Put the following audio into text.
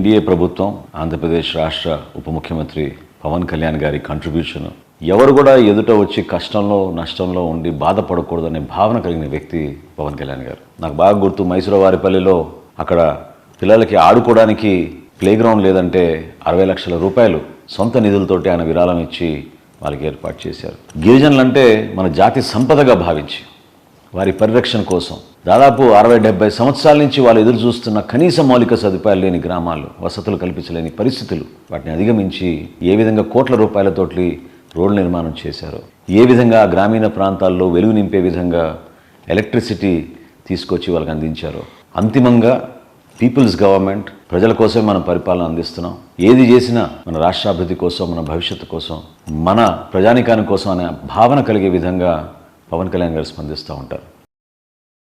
NDA ప్రభుత్వం, ఆంధ్రప్రదేశ్ రాష్ట్ర ఉప ముఖ్యమంత్రి పవన్ కళ్యాణ్ గారి కంట్రిబ్యూషన్, ఎవరు కూడా ఎదుట వచ్చి కష్టంలో నష్టంలో ఉండి బాధపడకూడదనే భావన కలిగిన వ్యక్తి పవన్ కళ్యాణ్ గారు. నాకు బాగా గుర్తు, మైసూరువారిపల్లిలో అక్కడ పిల్లలకి ఆడుకోవడానికి ప్లే గ్రౌండ్ లేదంటే 60 లక్షల రూపాయలు సొంత నిధులతోటి ఆయన విరాళం ఇచ్చి వాళ్ళకి ఏర్పాటు చేశారు. గిరిజనులు అంటే మన జాతి సంపదగా భావించి వారి పరిరక్షణ కోసం దాదాపు 60-70 సంవత్సరాల నుంచి వాళ్ళు ఎదురు చూస్తున్న కనీస మౌలిక సదుపాయాలు లేని గ్రామాలు, వసతులు కల్పించలేని పరిస్థితులు, వాటిని అధిగమించి ఏ విధంగా కోట్ల రూపాయలతోటి రోడ్ల నిర్మాణం చేశారో, ఏ విధంగా గ్రామీణ ప్రాంతాల్లో వెలుగు నింపే విధంగా ఎలక్ట్రిసిటీ తీసుకొచ్చి వాళ్ళకి అందించారో, అంతిమంగా పీపుల్స్ గవర్నమెంట్, ప్రజల కోసం మనం పరిపాలన అందిస్తున్నాం, ఏది చేసినా మన రాష్ట్రాభివృద్ధి కోసం, మన భవిష్యత్తు కోసం, మన ప్రజానికాని కోసం అనే భావన కలిగే విధంగా పవన్ కళ్యాణ్ గారు స్పందిస్తూ ఉంటారు.